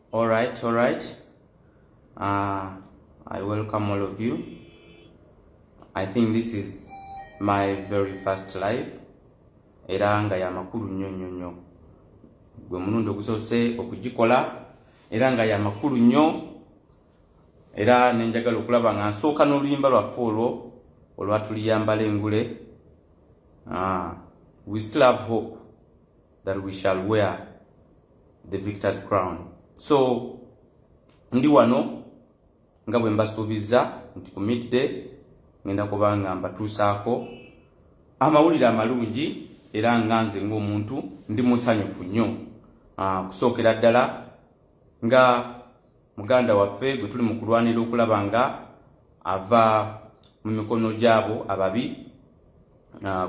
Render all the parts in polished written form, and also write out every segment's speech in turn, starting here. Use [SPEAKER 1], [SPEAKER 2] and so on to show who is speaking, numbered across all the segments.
[SPEAKER 1] All right. I welcome all of you. I think this is my very first live. Era nga ya makulu nnyo. Gwe munundo gusose okugikola era nga ya makulu nnyo. Era nenjagala okulaba nga nsooka n'oluyimba lwaffe olwo olwatuliyambala engule. We still have hope that we shall wear the victor's crown. So ndi wano nga bwe mbasuubiza nti ku midday ngenda kubanga mbatuusaako amawulire amalungi era nga nze ng'omuntu ndi musanyufu nnyo. Kusookera ddala nga muganda waffe gwe tuli mu kulwanira okulaba nga ava mu mikono gyabo ababi,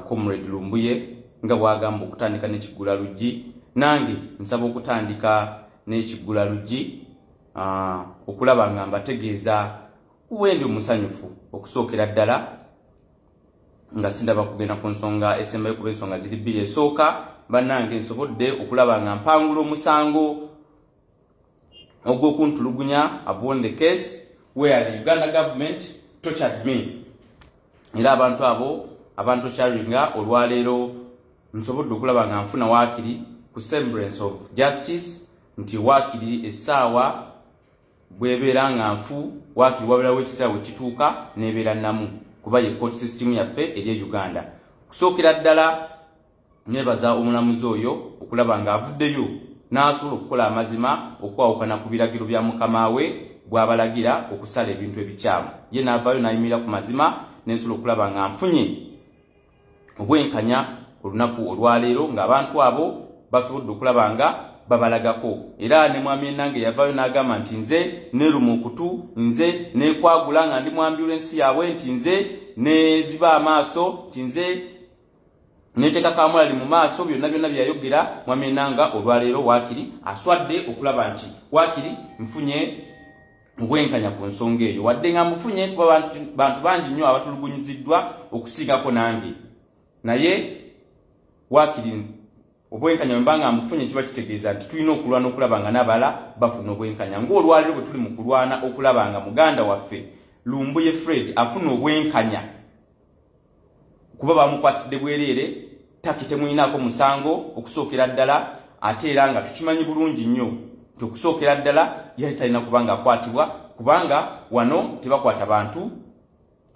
[SPEAKER 1] Comrade Lumbuye nga bwagamba okutandika n'ekiggula luggi, nange nsaba okutandika n'ekiggula luggi okulaba nga mbategeeza wendi omusanyufu okusookera ddala nga sindaba kugenda ku nsonga esembayo kuba ensonga ziri bbiri. Esooka bannange nsobodde okulaba nga mpangula omusango ogw'okuntulugunya. I've won the case where the Uganda government tortured me. Era abantu abo abantocharinga olwaleero nsobodde okulaba nga nfuna waakiri ku semblance of justice, nti waakiri essaawa bwebeera nga nfu waakiri waberawo ekiseera we kituuka n'ebeera namu kuba ye court system yaffe eri Uganda. Kusookera ddala nebaza omulamuzi oyo okulaba nga avuddeyo n'asobola okukola amazima okwawukana ku biragiro bya mukama we bw'abalagira okusala ebintu ebikyamu. Ye n'avaayo n'ayimirira ku mazima n'ensobola okulaba nga nfunye obwenkanya olunaku olwaleero ng'abantu abo basobodde okulaba nga babalagako. Era ne mwami nange yavaayo n'agamba nti nze neeruma okutu, nze neekwagula nga ndi mu ambulance yaabwe, nti nze neeziba amaaso, nti nze neeteeka kamulali mu maaso. Byonna byayogera mwami nanga olwaleero waakiri aswadde okulaba nti waakiri nfunye obwenkanya ku nsonga eyo, wadde nga mufunye kuba bantu bangi nnyo abatulugunyiziddwa okusiigako nange, naye waakiri obwenkanya bwe nga mufunye kiba kitegeeza nti tulina okulwana okulaba nga n'abala bafuna obwenkanya. Ng'olwaleero bwe tuli mu kulwana okulaba nga muganda waffe Lumbuye Fred afuna obwenkanya kuba bamukwatidde bwereere, takitemuyinaako musango okusookera ddala, ate era nga tukimanyi bulungi nnyo nti okusookera ddala yali talina kubanga akwatibwa, kubanga wano tebakwata bantu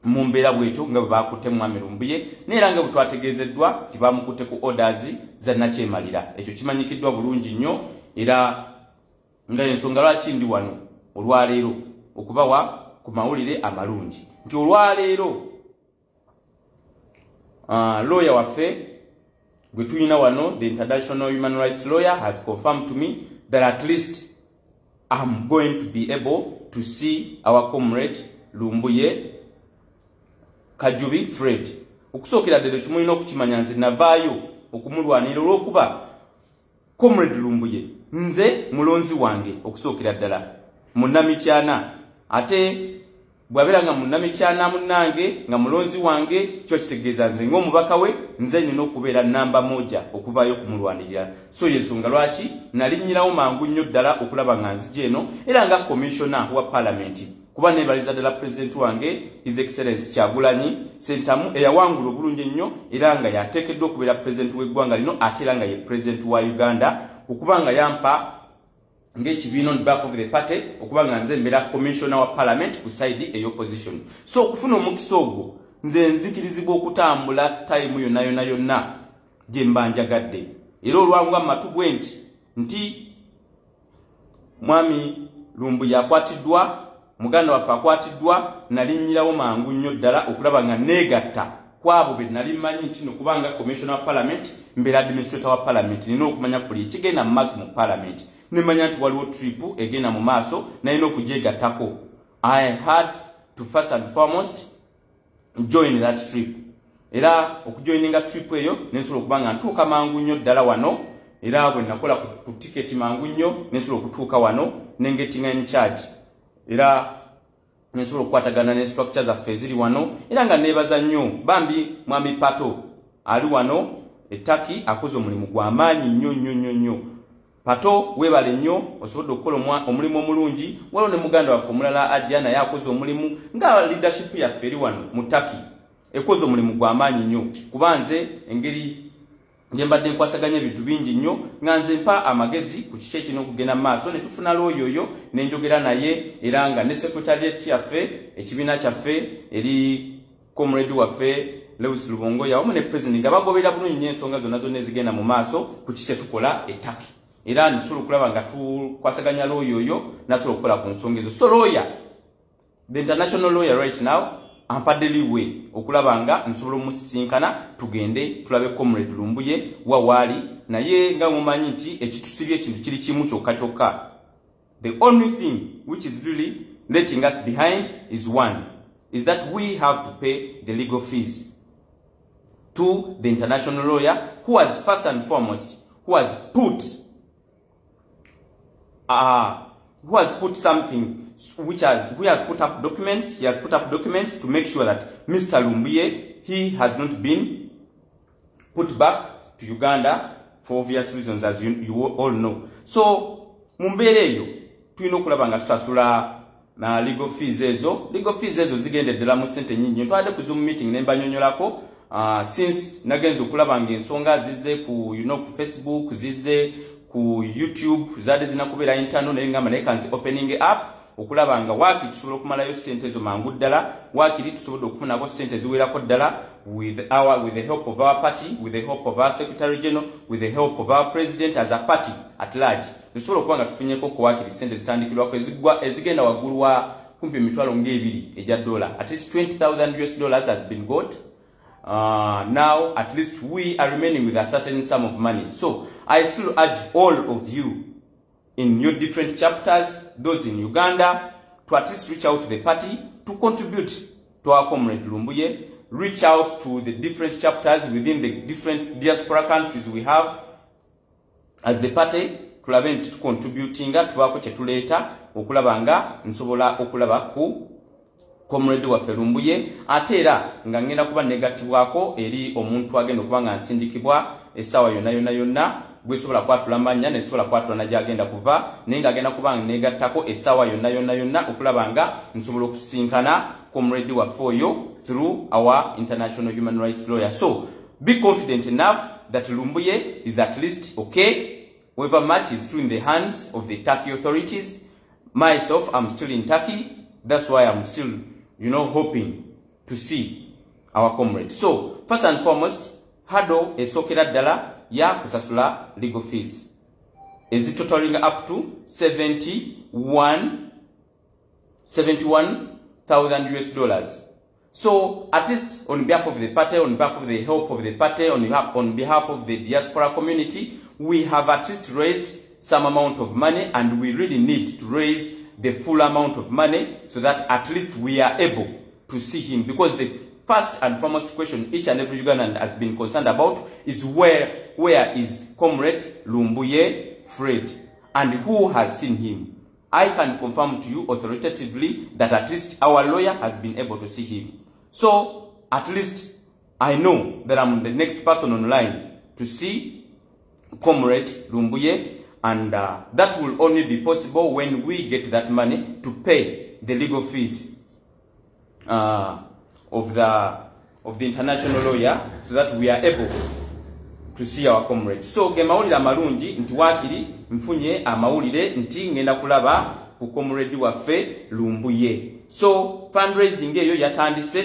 [SPEAKER 1] mu mbeera bwetyo nga bwe bakutte mwami Lumbuye, n'era nga bwe twategeezeddwa nti bamukutte ku orders za nakyemalira. Ekyo kimanyikiddwa bulungi nnyo, era nga ensonga lwaki ndi wano olwaleero okubawa ku mawulire amalungi nti olwaleero lawyer waffe gwe tulina wano, the international human rights lawyer, has confirmed to me that at least I'm going to be able to see our comrade Lumbuye Kajubi Fred. Okusookera ddala kimulina okukimanya nze navaayo okumulwanira olw'okuba Comrade Lumbuye nze mulonzi wange okusookera ddala munnamityana, ate bw'abeera nga munnamityana munnange nga mulonzi wange kiba kitegeeza nze ng'omubaka we nze nina okubeera namba moja okuvaayo okumulwanirira. So yensonga lwaki nalinnyirawo mangu nnyo ddala okulaba nga nzija eno, era nga commissioner wa parliament kuba neebaliza ddala president wange His Excellency Kyagulanyi Ssentamu eyawangula obulungi ennyo, era nga yateekeddwa okubeera president w'eggwanga lino, ate era nga ye president wa Uganda, okuba nga yampa ng'ekibiina on behalf of the party okuba nga nze mbeera commissioner wa parliament ku side ey'opposition. So okufuna omukisa ogwo nze nzikirizibwa okutambula time yonna gye mba njagadde, era olwangu amatu bwe nti mwami Lumbuye akwatiddwa, muganda waffe akwatiddwa, nalinnyirawo mangu nnyo ddala okulaba nga neegatta kwabo be nali mmanyi nti nokubanga commissioner wa parliament mbeera administrator wa parliament, nina okumanya buli ekigenda mu maaso mu parliament, nemanya nti waliwo trip egenda mu maaso nalina okugyegattako. I had to first and foremost join that trip, era okujoininga trip eyo nensobola okuba nga ntuuka mangu nnyo ddala wano, era bwe nakola ku ticket mangu nnyo nensobola okutuuka wano nengetinga in charge, era nensobola okukwatagana ne structure zaffe eziri wano, era nga neebaza nnyo bambi mwami Pato ali wano ettaki akoze omulimu gw'amaanyi nnyo. Pato webale nnyo osobodo okukola omulimu omulungi waliwo ne muganda waffe omulala ajja naye akoze omulimu nga leadership yaffe eri wano mu Turkey ekoze omulimu gw'amaanyi nnyo kuba nze engeri gye mbadde nkwasaganya ebintu bingi nnyo nga nze mpa amagezi ku kiki ekirina okugenda mu maaso ne tufuna looyo oyo ne njogera naye era nga ne secretariat yaffe ekibiina kyaffe eri comrade waffe Lewis Lubongoya wamu ne president nga bagoberera bulungi nnyo ensonga zonna zonna ezigenda mu maaso ku kiki tukola e Turkey era nsobola okulaba nga tukwasaganya looyo oyo nasobola okukola ku nsonga ezo. So lawyer, the international lawyer right now ampadde liwe okulaba nga nsobola omusisinkana tugende tulabe comrade Lumbuye wawaali naye nga mumanyi nti ekitusibye ekintu kiri kimu kyokka kyokka. The only thing which is really letting us behind is that we have to pay the legal fees to the international lawyer who has first and foremost who has put something who has put up documents. He has put up documents to make sure that Mr. Lumbuye, he has not been put back to Uganda for obvious reasons, as you all know. So mumbereyo tulina okulaba nga tusasula na legal fees ezo zigende ddala mu sente nyingi. Ntwadde ku Zoom meeting ne mbanyonyolako since nagenze okulaba ng'ensonga zizze ku ku Facebook, zizze ku YouTube, zadde zinakubeera internal naye ngamba naye kanzi opening up okulaba nga waakiri tusobola okumalayo sente ezo mangu ddala, waakiri tusobola okufunako sente ziwerako ddala with the help of our party, with the help of our Secretary General, with the help of our President as a party at large. Tusobola okuba nga tufunyeko ku waakiri sente zitandikirwako ezigenda waggulu wa kumpi emitwalo ng'ebiri egya dola. At least $20,000 has been got. Now at least we are remaining with a certain sum of money. So I still urge all of you in your different chapters, those in Uganda, to at least reach out to the party to contribute to our comrade Lumbuye, reach out to the different chapters within the different diaspora countries we have as the party, tulabe nti contributinga tubaako kye tuleeta okulaba nga nsobola okulaba ku comrade waffe Lumbuye ate era nga ngenda kuba negatibwako eri omuntu agenda okuba nga nsindikibwa essaawa yonna gwesobola kwatula amannya nesobola kwatula na gyagenda kuva naye nga agenda kuba nga negattako essaawa yonna okulaba nga nsobola okusinkana comrade waffe oyo through our international human rights lawyer. So be confident enough that Lumbuye is at least okay. However much is true in the hands of the Turkey authorities. Myself, I'm still in Turkey. That's why I'm still, hoping to see our comrades. So, first and foremost, hado esokera ddala ya kusasula legal fees. Is it totaling up to $71,000? So, at least on behalf of the party, on behalf of the help of the party, on behalf of the diaspora community, we have at least raised some amount of money, and we really need to raise the full amount of money so that at least we are able to see him. Because the first and foremost question each and every Ugandan has been concerned about is where is Comrade Lumbuye Fred, and who has seen him? I can confirm to you authoritatively that at least our lawyer has been able to see him. So at least I know that I'm the next person online to see Comrade Lumbuye, and that will only be possible when we get that money to pay the legal fees of the international lawyer, so that we are able to see our comrades. So ge mawulire amalungi nti waakiri nfunye amawulire nti ngenda kulaba ku comrade waffe Lumbuye. So fundraising eyo yatandise,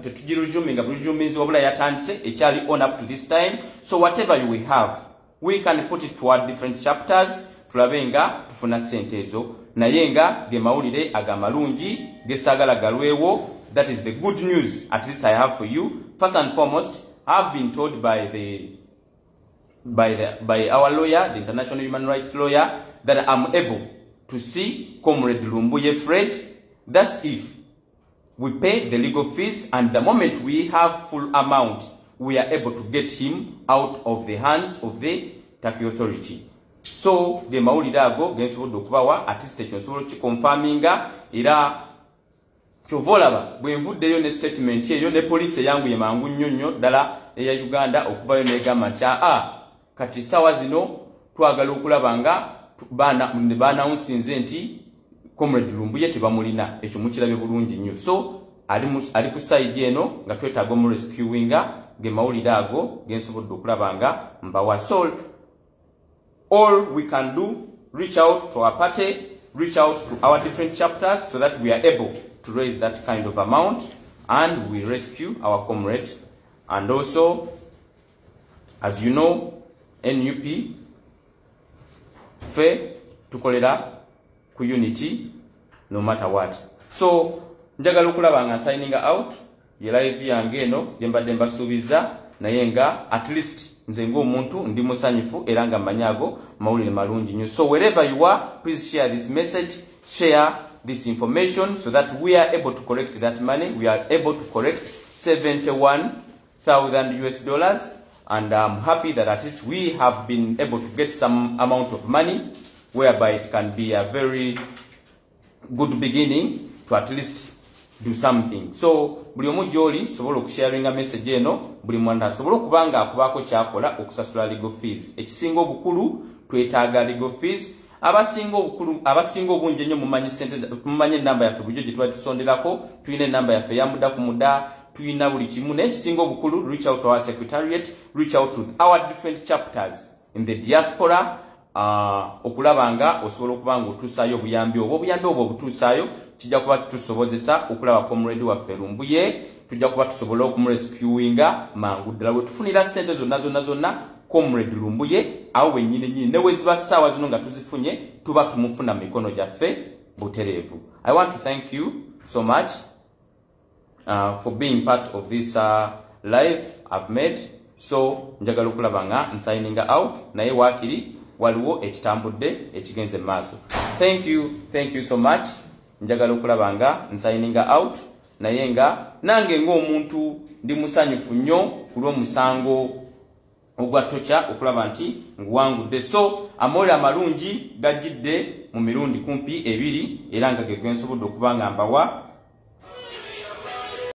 [SPEAKER 1] tetugirujuminga bujuminzi wabula yatandise ekyali on up to this time. So whatever you will have, we can put it toward different chapters, tulabe nga tufuna sente ezo naye nga ge mawulire agamalungi gesagala galwewo. That is the good news at least I have for you. First and foremost, I've been told by our lawyer, the international human rights lawyer, that I'm able to see Comrade Lumbuye Fred. That's if we pay the legal fees, and the moment we have full amount, we are able to get him out of the hands of the Turkey authority. So the mawulire ago gensobodde okubawa at least ekyo nsobola kikonfaminga era kyovolaba bwe nvuddeyo ne statement eyo ne police yangu ye mangu nnyo ddala eya Uganda okuvayo negamba nti kati sawa zino twagala okulaba nga baana unsinze nti Comrade Lumbuye tebamulina ekyo mukirabye bulungi nnyo. So ali ku side eno nga twetaaga mu rescuinga ge mawulire ago gensobodde okulaba nga mbawa. So all we can do, reach out to our party, reach out to our different chapters so that we are able to raise that kind of amount and we rescue our comrade. And also, as you know, NUP fe tukolera ku unity no matter what. So njagala okulaba nga signing out ye live yange eno jembadde mbasuubiza naye nga at least nze ng'omuntu ndi musanyufu era nga manyago mawulire malungi nnyo. So wherever you are, please share this message, share this information so that we are able to collect that money. We are able to collect $71,000 and I'm happy that at least we have been able to get some amount of money whereby it can be a very good beginning to at least do something. So buli omu gyoli sobola okusharinga message eno, buli mwana asobola okubanga akubaako kyakola okusasula legal fees. Ekisinga obukulu twetaaga legal fees. Abasinga obungi ennyo mumanyi enamba yaffe bulijjo gye tuba tusonderako, tulina enamba yaffe ya muda ku muda, tulina buli kimu. Naye ekisinga obukulu, reach out to our secretariat, reach out to our different chapters in the diaspora, okulaba nga osobola okuba nga otuusaayo obuyambi obwo obutuusaayo kijja kuba tusobozesa okulaba Comrade waffe Lumbuye, tujja kuba tusobola okumurescuinga mangu ddala bwe tufunira ssente zonna Comrade Lumbuye awo wennyini ne bwe ziba ssaawa zino nga tuzifunye tuba tumufuna mu mikono gyaffe butereevu. I want to thank you so much for being part of this live I've made. So njagala okulaba nga nsigninga out naye waakiri waliwo ekitambudde ekigenze maaso. Thank you so much. Njagala okulaba nga nsigninga out naye nga nange ng'omuntu ndi musanyufu nnyo ku lw'omusango ogwa Torture okulaba nti nguwangudde. So amoole amalungi gajjidde mu mirundi kumpi ebiri era nga ge gwensobodde okuba nga mbawa